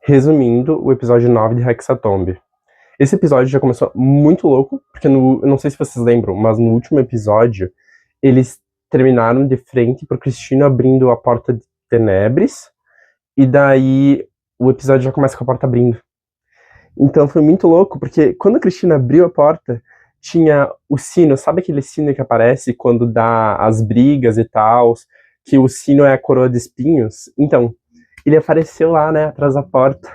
Resumindo, o episódio 9 de Hexatomb. Esse episódio já começou muito louco, porque eu não sei se vocês lembram, mas no último episódio, eles terminaram de frente pro Cristino abrindo a porta de Tenebres, e daí o episódio já começa com a porta abrindo. Então foi muito louco, porque quando a Cristina abriu a porta, tinha o sino, sabe aquele sino que aparece quando dá as brigas e tal, que o sino é a coroa de espinhos? Então, ele apareceu lá, né, atrás da porta.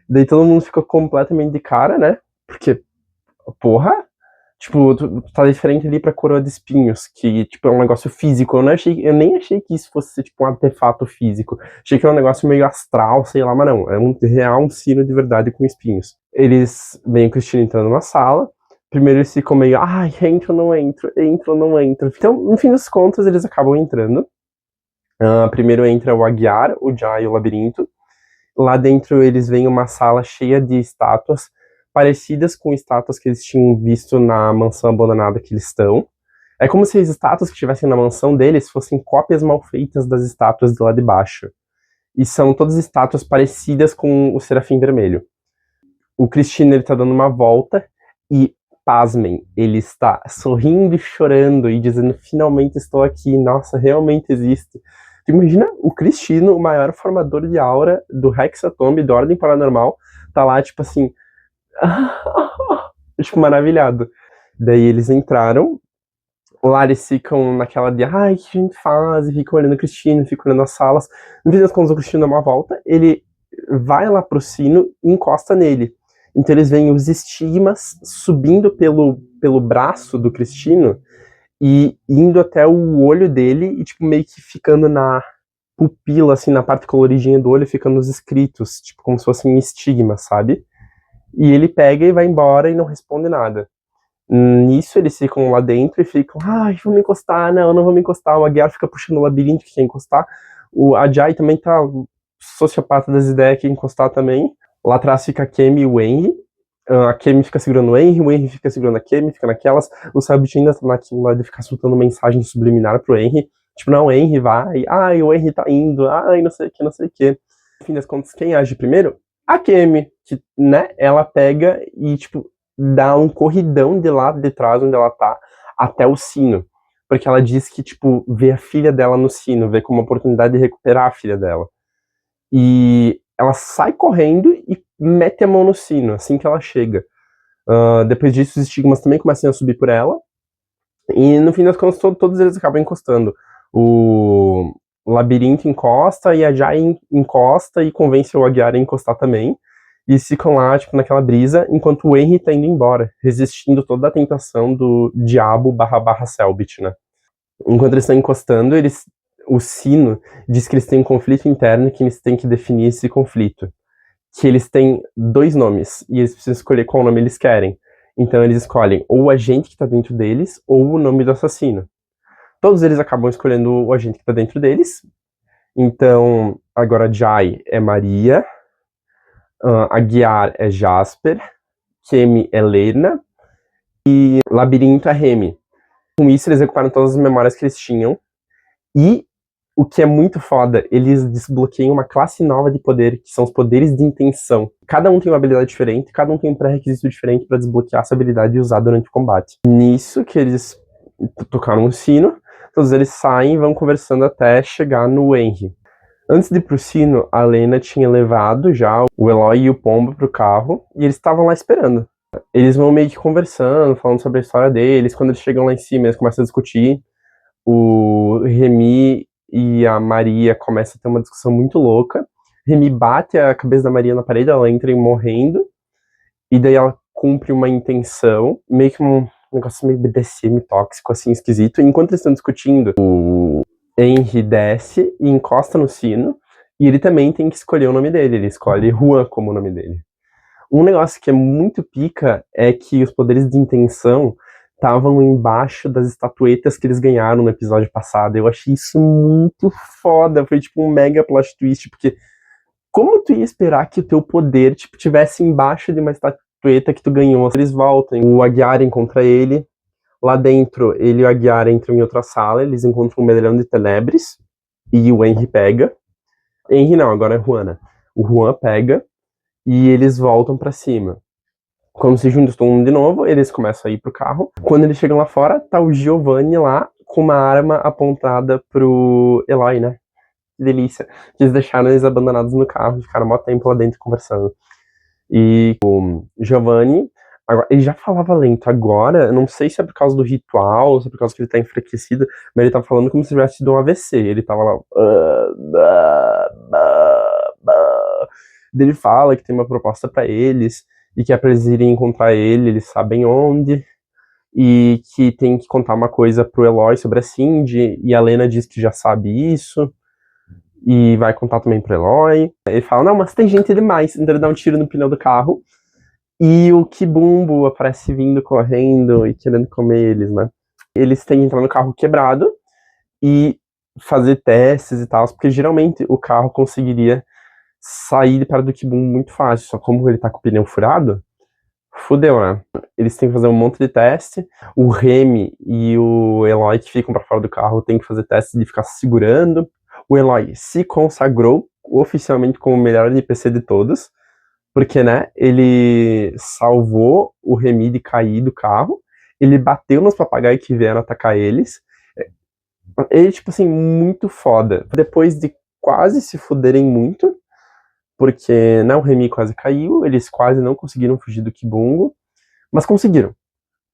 Daí todo mundo ficou completamente de cara, né? Porque, porra, tipo, tu tá diferente ali pra coroa de espinhos, que, tipo, é um negócio físico. Eu nem achei que isso fosse ser, tipo, um artefato físico. Achei que era um negócio meio astral, sei lá, mas não. É um real, um sino de verdade com espinhos. Eles veem o Cristino entrando na sala. Primeiro eles ficam meio, ai, entro ou não entro. Então, no fim das contas, eles acabam entrando. Primeiro entra o Aguiar, o Jai e o Labirinto. Lá dentro eles veem uma sala cheia de estátuas, parecidas com estátuas que eles tinham visto na mansão abandonada que eles estão. É como se as estátuas que estivessem na mansão deles fossem cópias mal feitas das estátuas de lá de baixo. E são todas estátuas parecidas com o Serafim Vermelho. O Cristino, ele tá dando uma volta e, pasmem, ele está sorrindo e chorando e dizendo, finalmente estou aqui, nossa, realmente existe. Imagina o Cristino, o maior formador de aura do Hexatomb, da Ordem Paranormal, tá lá, tipo assim, tipo, maravilhado. Daí eles entraram, lá eles ficam naquela de, ai, o que a gente faz? E ficam olhando o Cristino, ficam olhando as salas. No fim das contas, o Cristino dá uma volta, ele vai lá pro sino e encosta nele. Então eles veem os estigmas subindo pelo braço do Cristino e indo até o olho dele e, tipo, meio que ficando na pupila, assim, na parte coloridinha do olho, ficando os escritos, tipo, como se fossem estigmas, sabe? E ele pega e vai embora e não responde nada. Nisso, eles ficam lá dentro e ficam, ai, vou me encostar, não vou me encostar. O Aguiar fica puxando o labirinto que quer encostar. O Ajay também tá sociopata das ideias que quer encostar também. Lá atrás fica a Kemi e o Henry. A Kemi fica segurando o Henry fica segurando a Kemi, fica naquelas. O Sabit ainda tá naquilo lá de ficar soltando mensagem subliminar pro Henry. Tipo, não, o Henry vai, ai, o Henry tá indo, ai, não sei o que. No fim das contas, quem age primeiro? A Kemi, que, né, ela pega e, tipo, dá um corridão de lá de trás, onde ela tá, até o sino. Porque ela diz que, tipo, vê a filha dela no sino, vê como uma oportunidade de recuperar a filha dela. E ela sai correndo e mete a mão no sino, assim que ela chega. Depois disso, os estigmas também começam a subir por ela. E no fim das contas, todos eles acabam encostando. O Labirinto encosta e a Jai encosta e convence o Aguiar a encostar também. E ficam lá, tipo, naquela brisa, enquanto o Henry tá indo embora, resistindo toda a tentação do diabo / Selbit, né? Enquanto eles estão encostando, o sino diz que eles têm um conflito interno e que eles têm que definir esse conflito. Que eles têm 2 nomes, e eles precisam escolher qual nome eles querem. Então eles escolhem ou o agente que tá dentro deles, ou o nome do assassino. Todos eles acabam escolhendo o agente que tá dentro deles. Então, agora Jai é Maria, Aguiar é Jasper, Kemi é Lena, e Labirinto é Remy. Com isso, eles recuperam todas as memórias que eles tinham. E o que é muito foda, eles desbloqueiam uma classe nova de poder, que são os poderes de intenção. Cada um tem uma habilidade diferente, cada um tem um pré-requisito diferente para desbloquear essa habilidade e usar durante o combate. Nisso que eles tocaram o sino, todos eles saem e vão conversando até chegar no Henry. Antes de ir pro sino, a Lena tinha levado já o Eloy e o Pombo pro carro, e eles estavam lá esperando. Eles vão meio que conversando, falando sobre a história deles. Quando eles chegam lá em cima, eles começam a discutir. O Remy e a Maria começam a ter uma discussão muito louca. Remy bate a cabeça da Maria na parede, ela entra morrendo. E daí ela cumpre uma intenção, meio que um negócio meio BDSM tóxico, assim, esquisito. E enquanto eles estão discutindo, o Henry desce e encosta no sino. E ele também tem que escolher o nome dele. Ele escolhe Juan como o nome dele. Um negócio que é muito pica é que os poderes de intenção estavam embaixo das estatuetas que eles ganharam no episódio passado. Eu achei isso muito foda. Foi tipo um mega plot twist, porque como tu ia esperar que o teu poder, tipo, tivesse embaixo de uma estatueta que tu ganhou? Eles voltam, o Aguiar encontra ele. Lá dentro, ele e o Aguiar entram em outra sala, eles encontram um medalhão de Tenebres e o Henry pega. Henry não, agora é Juana. O Juan pega e eles voltam pra cima. Quando se juntam todo mundo de novo, eles começam a ir pro carro. Quando eles chegam lá fora, tá o Giovanni lá com uma arma apontada pro Eloy, né? Que delícia. Eles deixaram eles abandonados no carro, ficaram mó tempo lá dentro conversando. E o Giovanni, agora, ele já falava lento. Agora, eu não sei se é por causa do ritual, se é por causa que ele tá enfraquecido, mas ele tá falando como se tivesse tido um AVC. Ele tava lá. Ele fala que tem uma proposta pra eles e que é pra eles irem encontrar ele, eles sabem onde, e que tem que contar uma coisa pro Eloy sobre a Cindy, e a Lena diz que já sabe isso, e vai contar também pro Eloy. Ele fala, não, mas tem gente demais, então ele dá um tiro no pneu do carro, e o Kibumbo aparece vindo correndo e querendo comer eles, né? Eles têm que entrar no carro quebrado e fazer testes e tal, porque geralmente o carro conseguiria sair de perto do Kibumbo muito fácil, só como ele tá com o pneu furado, fudeu, né? Eles têm que fazer um monte de teste. O Remy e o Eloy, que ficam pra fora do carro, têm que fazer teste de ficar se segurando. O Eloy se consagrou oficialmente como o melhor NPC de todos, porque, né, ele salvou o Remy de cair do carro, ele bateu nos papagaios que vieram atacar eles. Ele, tipo assim, muito foda. Depois de quase se fuderem muito, porque, né, o Remy quase caiu, eles quase não conseguiram fugir do Kibungo, mas conseguiram.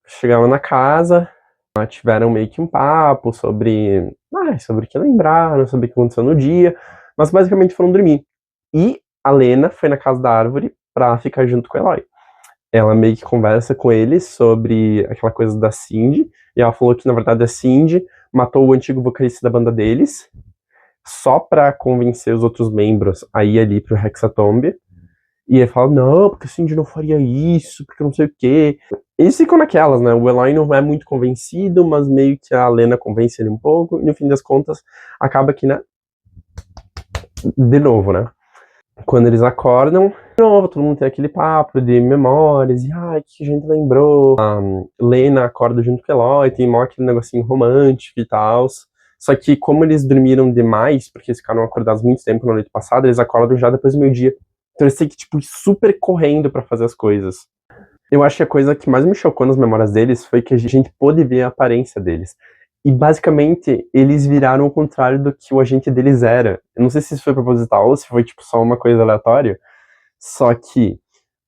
Chegaram na casa, tiveram meio que um papo sobre o que lembraram, sobre o que aconteceu no dia, mas basicamente foram dormir. E a Lena foi na casa da árvore pra ficar junto com o Eloy. Ela meio que conversa com ele sobre aquela coisa da Cindy, e ela falou que na verdade a Cindy matou o antigo vocalista da banda deles, só pra convencer os outros membros a ir ali pro Hexatomb. E ele fala, não, porque a Cindy não faria isso, porque não sei o quê. Eles ficam naquelas, né? O Eloy não é muito convencido, mas meio que a Lena convence ele um pouco, e no fim das contas, acaba que, né? De novo, né? Quando eles acordam, de novo, todo mundo tem aquele papo de memórias, e ai, que a gente lembrou. A Lena acorda junto com o Eloy, tem mó aquele negocinho romântico e tal. Só que como eles dormiram demais, porque eles ficaram acordados muito tempo na noite passada, eles acordam já depois do meio-dia. Então eles têm que, tipo, ir super correndo pra fazer as coisas. Eu acho que a coisa que mais me chocou nas memórias deles foi que a gente pôde ver a aparência deles. E basicamente, eles viraram o contrário do que o agente deles era. Eu não sei se isso foi proposital ou se foi tipo só uma coisa aleatória. Só que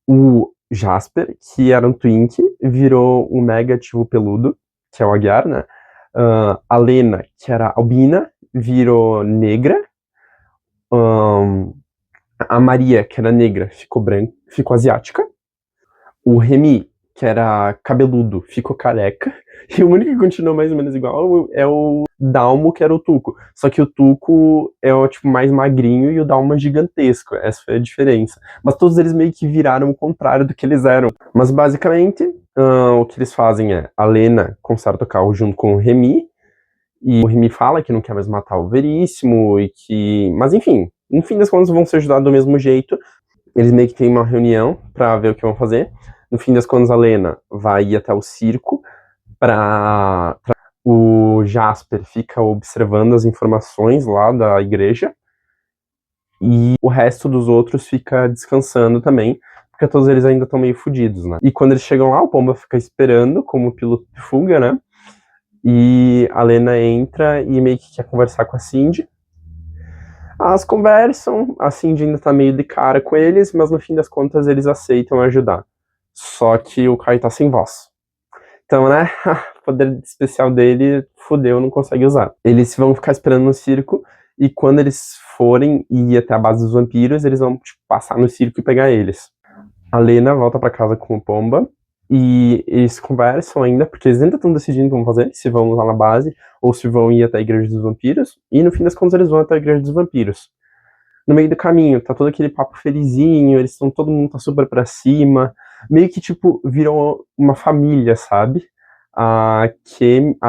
o Jasper, que era um Twink, virou um mega ativo peludo, que é o Aguiar, né? A Lena, que era albina, virou negra. A Maria, que era negra, ficou branca, ficou asiática. O Remy, que era cabeludo, ficou careca. E o único que continuou mais ou menos igual é o Dalmo, que era o Tuco. Só que o Tuco é o tipo mais magrinho e o Dalmo é gigantesco. Essa foi a diferença. Mas todos eles meio que viraram o contrário do que eles eram. Mas basicamente, o que eles fazem é a Lena conserta o carro junto com o Remy. E o Remy fala que não quer mais matar o Veríssimo e que... Mas enfim, no fim das contas vão se ajudar do mesmo jeito. Eles meio que têm uma reunião pra ver o que vão fazer. No fim das contas, a Lena vai ir até o circo o Jasper fica observando as informações lá da igreja e o resto dos outros fica descansando também, porque todos eles ainda estão meio fodidos, né? E quando eles chegam lá, o Pomba fica esperando como piloto de fuga, né? E a Lena entra e meio que quer conversar com a Cindy. Elas conversam, a Cindy ainda tá meio de cara com eles, mas no fim das contas eles aceitam ajudar. Só que o Kai tá sem voz. Então, né, o poder especial dele, fudeu, não consegue usar. Eles vão ficar esperando no circo, e quando eles forem ir até a base dos vampiros, eles vão tipo, passar no circo e pegar eles. A Lena volta pra casa com o Pomba, e eles conversam ainda, porque eles ainda estão decidindo o que vão fazer, se vão lá na base, ou se vão ir até a Igreja dos Vampiros, e no fim das contas eles vão até a Igreja dos Vampiros. No meio do caminho, tá todo aquele papo felizinho, eles estão, todo mundo tá super pra cima, meio que, tipo, virou uma família, sabe? A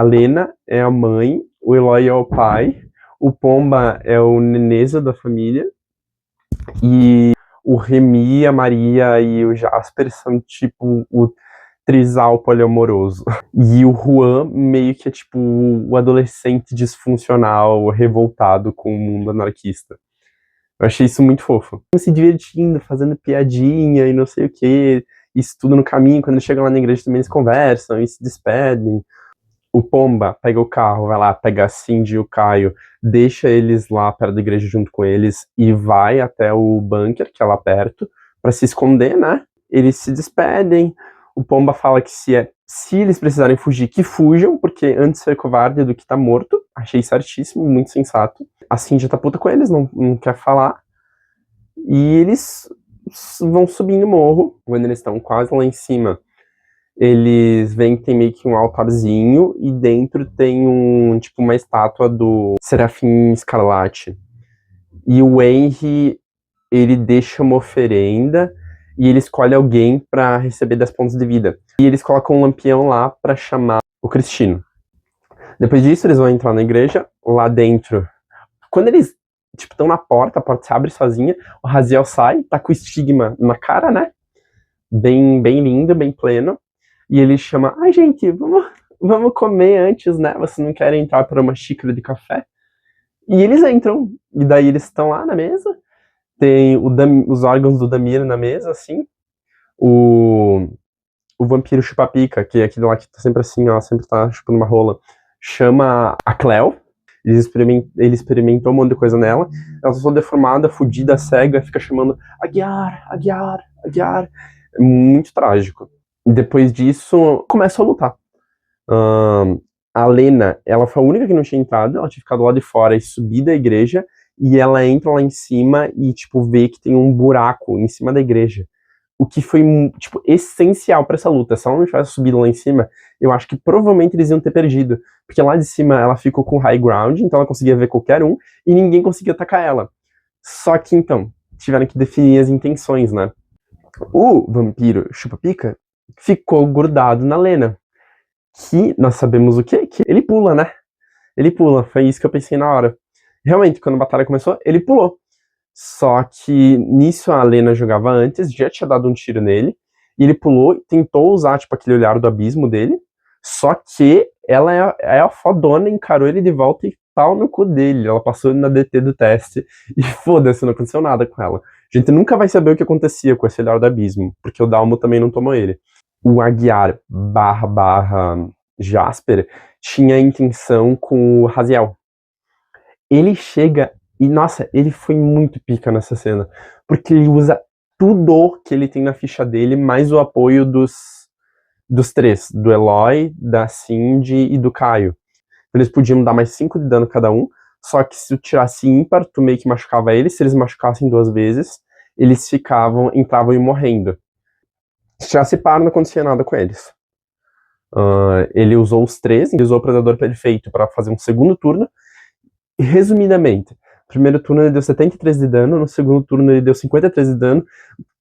Lena é a mãe, o Eloy é o pai, o Pomba é o neneza da família, e o Remy, a Maria e o Jasper são, tipo, o trisal poliamoroso. E o Juan meio que é, tipo, o adolescente disfuncional, revoltado com o mundo anarquista. Eu achei isso muito fofo. Se divertindo, fazendo piadinha e não sei o que. Isso tudo no caminho. Quando eles chegam lá na igreja também eles conversam e se despedem. O Pomba pega o carro, vai lá, pega a Cindy e o Caio, deixa eles lá perto da igreja junto com eles e vai até o bunker, que é lá perto, pra se esconder, né? Eles se despedem. O Pomba fala que se eles precisarem fugir, que fujam, porque antes ser covarde do que tá morto. Achei certíssimo, muito sensato. A Cindy tá puta com eles, não quer falar. E eles vão subindo o morro, quando eles estão quase lá em cima. Eles veem que tem meio que um altarzinho e dentro tem tipo uma estátua do Serafim Escarlate. E o Henry, ele deixa uma oferenda e ele escolhe alguém para receber 10 pontos de vida. E eles colocam um lampião lá para chamar o Cristino. Depois disso, eles vão entrar na igreja. Lá dentro, quando eles estão na porta, a porta se abre sozinha, o Raziel sai, tá com o estigma na cara, né? Bem lindo, bem pleno. E ele chama, gente, vamos comer antes, né? Vocês não querem entrar para uma xícara de café? E eles entram, e daí eles estão lá na mesa, tem os órgãos do Damir na mesa, assim, o vampiro chupa-pica, que é aquele lá que tá sempre assim, ó, sempre tá chupando uma rola, chama a Cleo, ele experimentou um monte de coisa nela, ela tá toda deformada, fudida, cega, fica chamando Aguiar, Aguiar, Aguiar, é muito trágico. Depois disso, começa a lutar. A Lena, ela foi a única que não tinha entrado, ela tinha ficado lá de fora e subido a igreja, e ela entra lá em cima e, vê que tem um buraco em cima da igreja. O que foi, essencial pra essa luta. Se ela não tivesse subido lá em cima, eu acho que provavelmente eles iam ter perdido. Porque lá de cima ela ficou com high ground, então ela conseguia ver qualquer um, e ninguém conseguia atacar ela. Só que, então, tiveram que definir as intenções, né? O vampiro chupa-pica ficou grudado na Lena. Que nós sabemos o quê? Que ele pula, né? Ele pula, foi isso que eu pensei na hora. Realmente, quando a batalha começou, ele pulou. Só que nisso a Lena jogava antes, já tinha dado um tiro nele, e ele pulou e tentou usar, aquele olhar do abismo dele, só que ela é a fodona, encarou ele de volta e pau no cu dele. Ela passou na DT do teste e foda-se, não aconteceu nada com ela. A gente nunca vai saber o que acontecia com esse olhar do abismo, porque o Dalmo também não tomou ele. O Aguiar barra Jasper tinha intenção com o Raziel. Ele chega e, nossa, ele foi muito pica nessa cena, porque ele usa tudo que ele tem na ficha dele, mais o apoio dos três, do Eloy, da Cindy e do Caio. Eles podiam dar mais 5 de dano cada um, só que se tu tirasse ímpar, tu meio que machucava eles, se eles machucassem 2 vezes, eles entravam e morrendo. Se tirasse par, não acontecia nada com eles. Ele usou os 3, ele usou o Predador Perfeito para fazer um segundo turno. E, resumidamente, no primeiro turno ele deu 73 de dano, no segundo turno ele deu 53 de dano,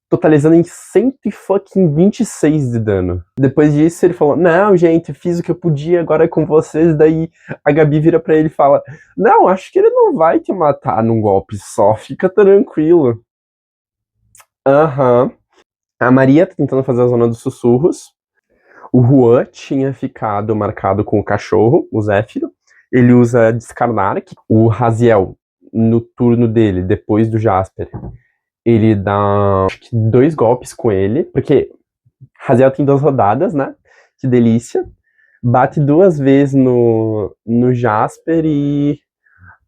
totalizando em 126 de dano. Depois disso ele falou, não, gente, fiz o que eu podia, agora é com vocês. Daí a Gabi vira pra ele e fala, não, acho que ele não vai te matar num golpe só, fica tranquilo. A Maria tá tentando fazer a zona dos sussurros. O Juan tinha ficado marcado com o cachorro, o Zéfiro. Ele usa Descarnar. O Raziel, no turno dele, depois do Jasper, ele dá acho que 2 golpes com ele, porque Raziel tem 2 rodadas, né? Que delícia. Bate 2 vezes no Jasper e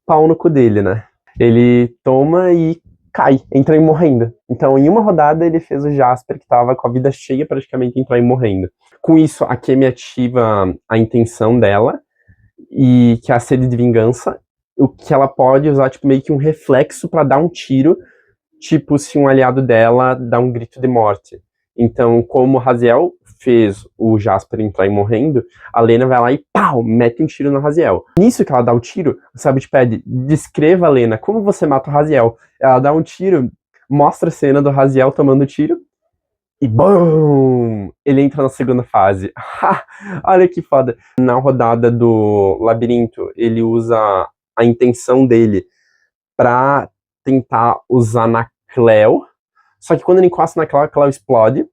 pau no cu dele, né? Ele toma e cai, entra em morrendo. Então, em uma rodada, ele fez o Jasper, que tava com a vida cheia, praticamente entrar em morrendo. Com isso, a Kemi ativa a intenção dela, e que é a sede de vingança, o que ela pode usar, meio que um reflexo para dar um tiro, se um aliado dela dá um grito de morte. Então, como o Raziel fez o Jasper entrar e morrendo, a Lena vai lá e pau, mete um tiro no Raziel. Nisso que ela dá o tiro, o Sabit pede, descreva, Lena, como você mata o Raziel. Ela dá um tiro, mostra a cena do Raziel tomando tiro, e BOOM! Ele entra na segunda fase. Olha que foda. Na rodada do labirinto, ele usa a intenção dele pra tentar usar na Cleo. Só que quando ele encosta na Cleo, a Cleo explode.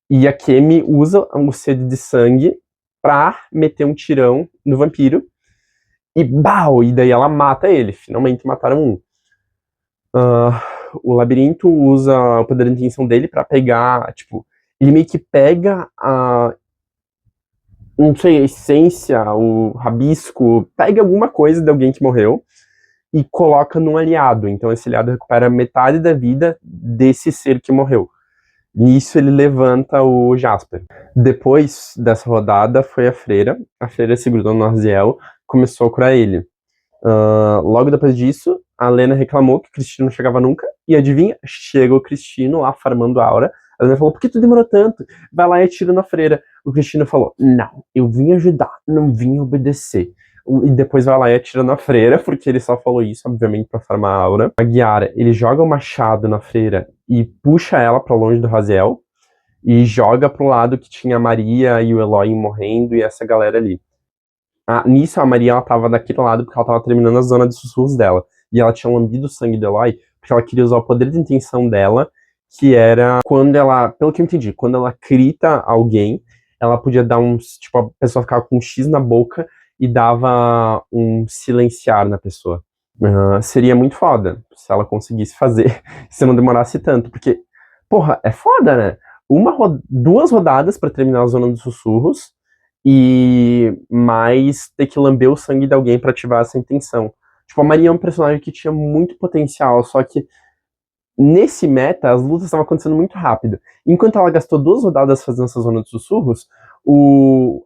E a Kemi usa a sede de sangue pra meter um tirão no vampiro. E BAU! E daí ela mata ele. Finalmente mataram um. Ah, o labirinto usa o poder de intenção dele pra pegar, tipo, ele meio que pega não sei, a essência, o rabisco, pega alguma coisa de alguém que morreu e coloca num aliado. Então esse aliado recupera metade da vida desse ser que morreu. Nisso ele levanta o Jasper. Depois dessa rodada foi a freira. A freira se grudou no Aziel, começou a curar ele. Logo depois disso, a Lena reclamou que o Cristino não chegava nunca. E adivinha? Chega o Cristino lá farmando aura. A Lena falou, por que tu demorou tanto? Vai lá e atira na freira. O Cristino falou, não, eu vim ajudar, não vim obedecer. E depois vai lá e atira na freira, porque ele só falou isso, obviamente, pra farmar a aura. A Guiara, ele joga o machado na freira e puxa ela pra longe do Raziel. E joga pro lado que tinha a Maria e o Eloy morrendo e essa galera ali. Nisso, a Maria, ela tava daquele lado porque ela tava terminando a zona de sussurros dela. E ela tinha lambido o sangue do Eloy porque ela queria usar o poder de intenção dela, que era quando ela, pelo que eu entendi, quando ela crita alguém, ela podia dar uns, tipo, a pessoa ficava com um X na boca e dava um silenciar na pessoa. Seria muito foda se ela conseguisse fazer, se não demorasse tanto, porque, porra, é foda, né? Duas rodadas pra terminar a zona dos sussurros, e mais ter que lamber o sangue de alguém pra ativar essa intenção. Tipo, a Maria é um personagem que tinha muito potencial, só que nesse meta as lutas estavam acontecendo muito rápido. Enquanto ela gastou duas rodadas fazendo essa zona de sussurros,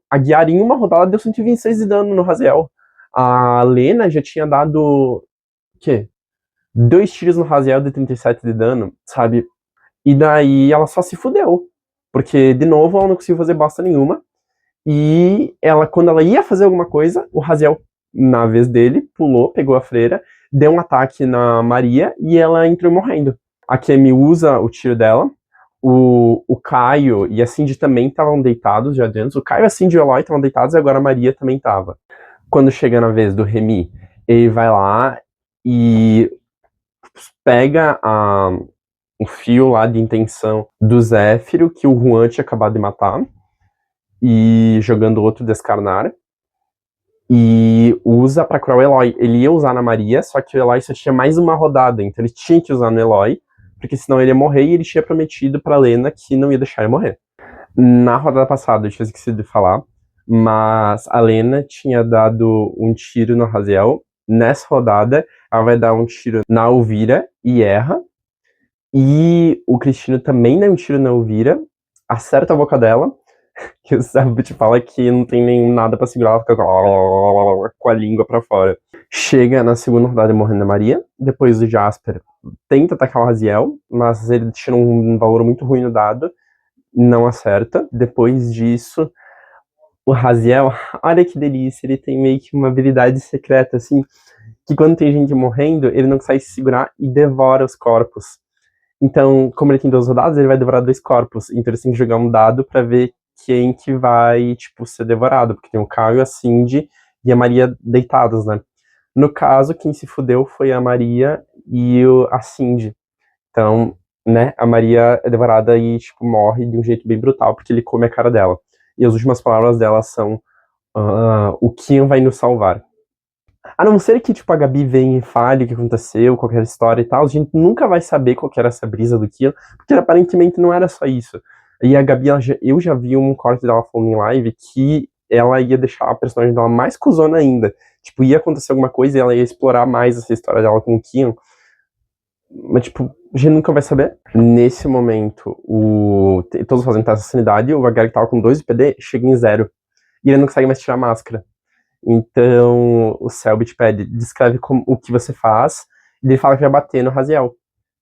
a Guiara em uma rodada deu 126 de dano no Raziel. A Lena já tinha dado o quê? Dois tiros no Raziel de 37 de dano, sabe? E daí ela só se fudeu. Porque, de novo, ela não conseguiu fazer bosta nenhuma. E ela, quando ela ia fazer alguma coisa, o Raziel, na vez dele, pulou, pegou a freira, deu um ataque na Maria e ela entrou morrendo. A Kemi usa o tiro dela. O Caio e a Cindy também estavam deitados já dentro. O Caio, a Cindy e o Eloy estavam deitados e agora a Maria também estava. Quando chega na vez do Remy, ele vai lá e pega o fio lá de intenção do Zéfiro, que o Juan tinha acabado de matar, e jogando outro descarnar, e usa pra curar o Eloy. Ele ia usar na Maria, só que o Eloy só tinha mais uma rodada, então ele tinha que usar no Eloy, porque senão ele ia morrer, e ele tinha prometido pra Lena que não ia deixar ele morrer. Na rodada passada, eu tinha esquecido de falar, mas a Lena tinha dado um tiro no Raziel. Nessa rodada, ela vai dar um tiro na Elvira e erra. E o Cristino também dá um tiro na Elvira, acerta a boca dela, que o Cellbit fala que não tem nem nada pra segurar, ela fica com a língua pra fora. Chega na segunda rodada morrendo a Maria, depois o Jasper tenta atacar o Raziel, mas ele tira um valor muito ruim no dado, não acerta. Depois disso, o Raziel, olha que delícia, ele tem meio que uma habilidade secreta, assim, que quando tem gente morrendo, ele não consegue se segurar e devora os corpos. Então, como ele tem duas rodadas, ele vai devorar dois corpos. Então ele tem que jogar um dado pra ver quem que vai, tipo, ser devorado. Porque tem o Caio, a Cindy e a Maria deitados, né? No caso, quem se fudeu foi a Maria e a Cindy. Então, né, a Maria é devorada e, tipo, morre de um jeito bem brutal, porque ele come a cara dela. E as últimas palavras dela são o Kian vai nos salvar. A não ser que, tipo, a Gabi venha e fale o que aconteceu, qualquer história e tal, a gente nunca vai saber qual que era essa brisa do Kian, porque aparentemente não era só isso. E a Gabi, eu já vi um corte dela falando em live que ela ia deixar a personagem dela mais cuzona ainda. Tipo, ia acontecer alguma coisa e ela ia explorar mais essa história dela com o Kian. Mas, tipo, a gente nunca vai saber. Nesse momento, todos fazendo teste de sanidade, o Agar que tava com 2 de PD chega em 0. E ele não consegue mais tirar a máscara. Então, o Cellbit pede, descreve o que você faz, e ele fala que vai bater no Raziel.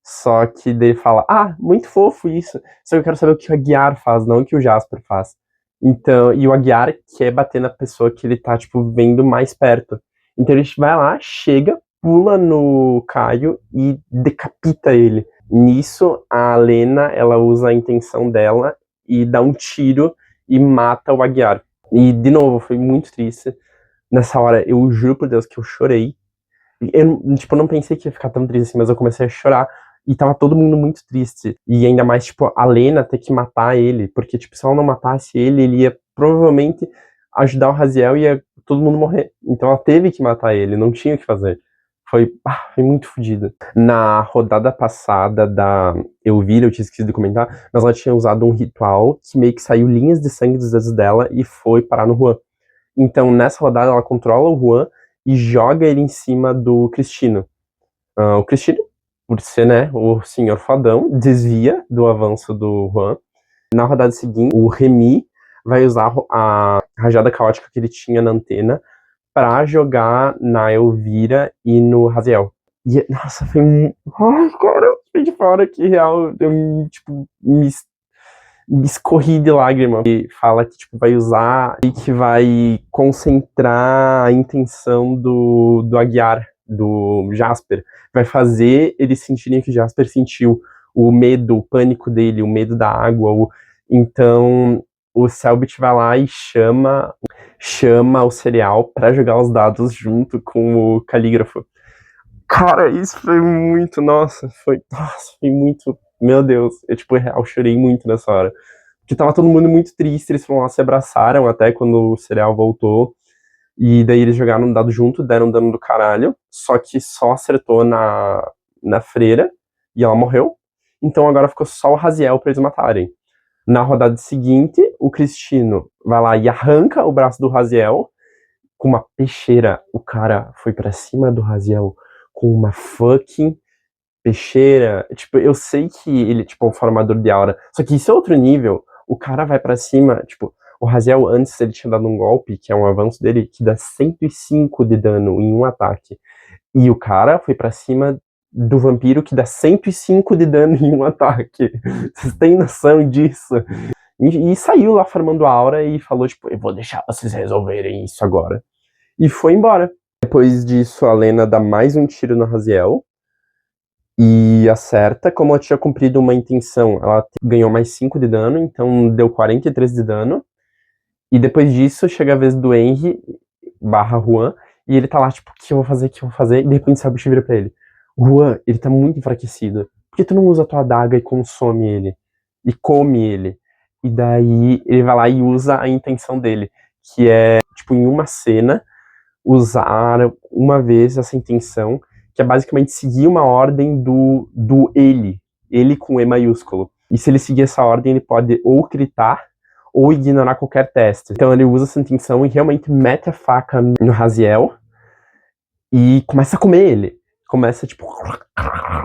Só que ele fala, muito fofo isso, só que eu quero saber o que o Aguiar faz, não o que o Jasper faz. Então, e o Aguiar quer bater na pessoa que ele tá, tipo, vendo mais perto. Então ele vai lá, chega, pula no Caio e decapita ele. Nisso, a Lena, ela usa a intenção dela e dá um tiro e mata o Aguiar. E, de novo, foi muito triste. Nessa hora, eu juro por Deus que eu chorei. Eu, tipo, não pensei que ia ficar tão triste assim, mas eu comecei a chorar. E tava todo mundo muito triste. E ainda mais, tipo, a Lena ter que matar ele. Porque, tipo, se ela não matasse ele, ele ia provavelmente ajudar o Raziel e ia todo mundo morrer. Então ela teve que matar ele, não tinha o que fazer. Foi muito fodido. Na rodada passada da Elvira, eu tinha esquecido de comentar, mas ela tinha usado um ritual que meio que saiu linhas de sangue dos dedos dela e foi parar no Juan. Então, nessa rodada, ela controla o Juan e joga ele em cima do Cristino. O Cristino, por ser, né, o senhor fadão, desvia do avanço do Juan. Na rodada seguinte, o Remy vai usar a rajada caótica que ele tinha na antena pra jogar na Elvira e no Raziel. E, nossa, foi um... Ai, cara, eu fiquei de fora que real, eu, tipo, me escorri de lágrima. E fala que, tipo, vai usar e que vai concentrar a intenção do Aguiar, do Jasper. Vai fazer eles sentirem o que o Jasper sentiu. O medo, o pânico dele, o medo da água. Então, o Selbit vai lá e chama o Cereal pra jogar os dados junto com o Calígrafo. Cara, isso foi muito, nossa, foi muito, meu Deus, eu, tipo, real, chorei muito nessa hora. Porque tava todo mundo muito triste, eles foram lá, se abraçaram até quando o Cereal voltou, e daí eles jogaram um dado junto, deram um dano do caralho, só que só acertou na freira, e ela morreu, então agora ficou só o Raziel pra eles matarem. Na rodada seguinte, o Cristino vai lá e arranca o braço do Raziel, com uma peixeira, o cara foi pra cima do Raziel com uma fucking peixeira. Tipo, eu sei que ele tipo, é um formador de aura, só que isso é outro nível. O cara vai pra cima, tipo, o Raziel antes ele tinha dado um golpe, que é um avanço dele, que dá 105 de dano em um ataque. E o cara foi pra cima do vampiro que dá 105 de dano em um ataque. Vocês têm noção disso? E saiu lá formando a aura e falou, tipo, eu vou deixar vocês resolverem isso agora. E foi embora. Depois disso, a Lena dá mais um tiro no Raziel e acerta. Como ela tinha cumprido uma intenção, ela ganhou mais 5 de dano, então deu 43 de dano. E depois disso, chega a vez do Henry barra Juan, e ele tá lá, tipo, o que eu vou fazer, o que eu vou fazer? E de repente o Selbit vira pra ele. Juan, ele tá muito enfraquecido. Por que tu não usa a tua adaga e consome ele? E come ele? E daí ele vai lá e usa a intenção dele, que é, tipo, em uma cena, usar uma vez essa intenção, que é basicamente seguir uma ordem do ele com E maiúsculo. E se ele seguir essa ordem, ele pode ou gritar ou ignorar qualquer teste. Então ele usa essa intenção e realmente mete a faca no Raziel e começa a comer ele. Começa, tipo,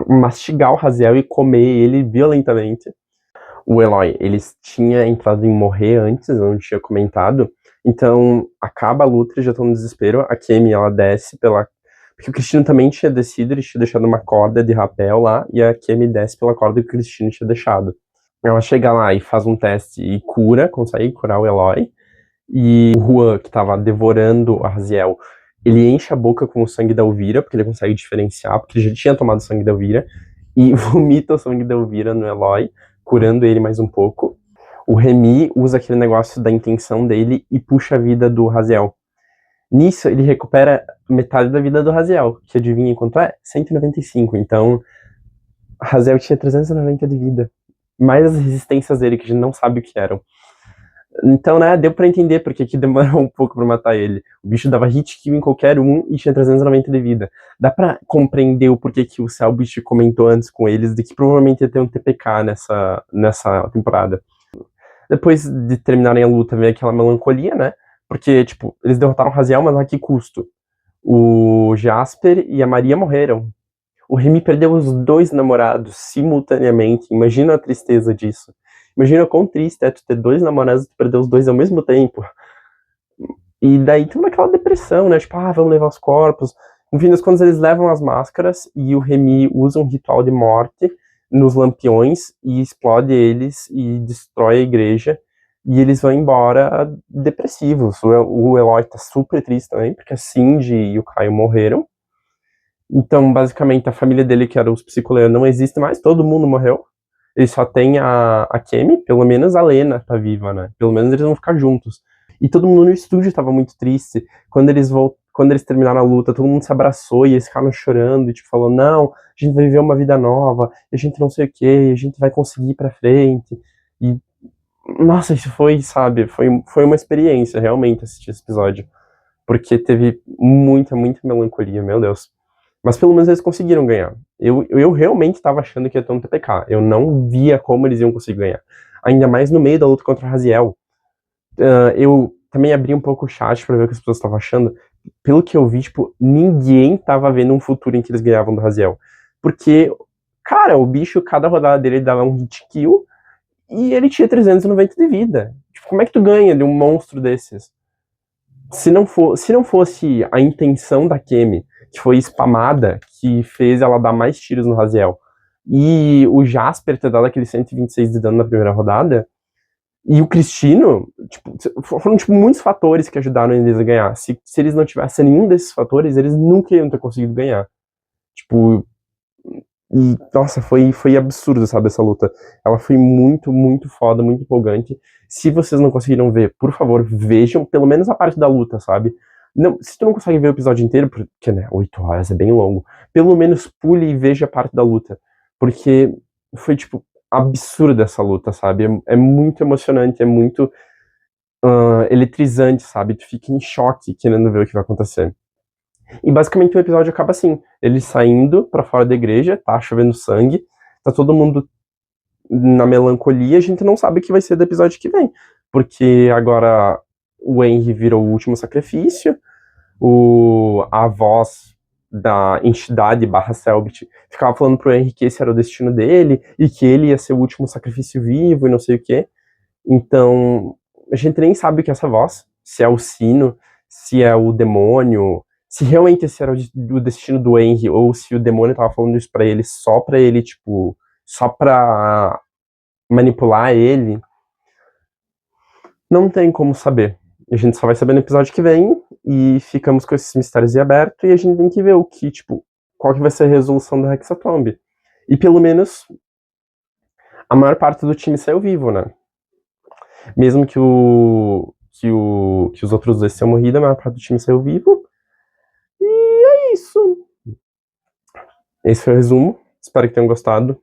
mastigar o Raziel e comer ele violentamente. O Eloy, ele tinha entrado em morrer antes, eu não tinha comentado. Então, acaba a luta, eles já estão no desespero. A Kemi, ela desce pela... Porque o Cristino também tinha descido, ele tinha deixado uma corda de rapel lá, e a Kemi desce pela corda que o Cristino tinha deixado. Ela chega lá e faz um teste e cura, consegue curar o Eloy. E o Juan, que tava devorando a Raziel, ele enche a boca com o sangue da Elvira, porque ele consegue diferenciar, porque ele já tinha tomado o sangue da Elvira, e vomita o sangue da Elvira no Eloy, curando ele mais um pouco. O Remy usa aquele negócio da intenção dele e puxa a vida do Raziel. Nisso, ele recupera metade da vida do Raziel, que adivinha quanto é? 195. Então, Raziel tinha 390 de vida. Mais as resistências dele, que a gente não sabe o que eram. Então, né, deu pra entender porque que demorou um pouco pra matar ele. O bicho dava hit kill em qualquer um e tinha 390 de vida. Dá pra compreender o porquê que o Selbit comentou antes com eles de que provavelmente ia ter um TPK nessa temporada. Depois de terminarem a luta, vem aquela melancolia, né? Porque, tipo, eles derrotaram o Raziel, mas a que custo? O Jasper e a Maria morreram. O Remy perdeu os dois namorados simultaneamente. Imagina a tristeza disso. Imagina quão triste é tu ter dois namorados e tu perder os dois ao mesmo tempo. E daí tu naquela depressão, né? Tipo, vamos levar os corpos. No fim das contas, eles levam as máscaras e o Remy usa um ritual de morte nos lampiões e explode eles e destrói a igreja. E eles vão embora depressivos. O Eloy tá super triste também, porque a Cindy e o Caio morreram. Então, basicamente, a família dele, que era os psicoleros, não existe mais, todo mundo morreu. Ele só tem a Kemi, pelo menos a Lena tá viva, né? Pelo menos eles vão ficar juntos. E todo mundo no estúdio tava muito triste. Quando eles terminaram a luta, todo mundo se abraçou e eles ficaram chorando, e tipo, falou, não, a gente vai viver uma vida nova, a gente não sei o que, a gente vai conseguir ir pra frente. E, nossa, isso foi, sabe, foi uma experiência, realmente, assistir esse episódio. Porque teve muita, muita melancolia, meu Deus. Mas pelo menos eles conseguiram ganhar. Eu realmente tava achando que ia ter um TPK. Eu não via como eles iam conseguir ganhar. Ainda mais no meio da luta contra o Raziel. Eu também abri um pouco o chat pra ver o que as pessoas estavam achando. Pelo que eu vi, tipo, ninguém tava vendo um futuro em que eles ganhavam do Raziel. Porque, cara, o bicho, cada rodada dele dava um hit kill e ele tinha 390 de vida. Tipo, como é que tu ganha de um monstro desses? Se não fosse a intenção da Kemi, que foi spamada, que fez ela dar mais tiros no Raziel, e o Jasper ter dado aquele 126 de dano na primeira rodada, e o Cristino, tipo, foram tipo, muitos fatores que ajudaram eles a ganhar. Se eles não tivessem nenhum desses fatores, eles nunca iam ter conseguido ganhar. Tipo, e, nossa, foi absurdo, sabe, essa luta. Ela foi muito, muito foda, muito empolgante. Se vocês não conseguiram ver, por favor, vejam pelo menos a parte da luta, sabe? Não, se tu não consegue ver o episódio inteiro, porque, né, 8 horas é bem longo, pelo menos pule e veja a parte da luta. Porque foi, tipo, absurda essa luta, sabe? É muito emocionante, é muito eletrizante, sabe? Tu fica em choque querendo ver o que vai acontecer. E basicamente o episódio acaba assim, ele saindo pra fora da igreja, tá chovendo sangue, tá todo mundo na melancolia, a gente não sabe o que vai ser do episódio que vem, porque agora o Henry virou o último sacrifício, a voz da entidade barra Selbit ficava falando pro Henry que esse era o destino dele, e que ele ia ser o último sacrifício vivo, e não sei o que. Então, a gente nem sabe o que é essa voz, se é o sino, se é o demônio, se realmente esse era o destino do Henry, ou se o demônio tava falando isso pra ele, tipo, só pra manipular ele. Não tem como saber. A gente só vai saber no episódio que vem, e ficamos com esses mistérios em aberto, e a gente tem que ver o que, tipo, qual que vai ser a resolução da Hexatomb. E pelo menos, a maior parte do time saiu vivo, né? Mesmo que os outros dois tenham morrido, a maior parte do time saiu vivo. E é isso. Esse foi o resumo. Espero que tenham gostado.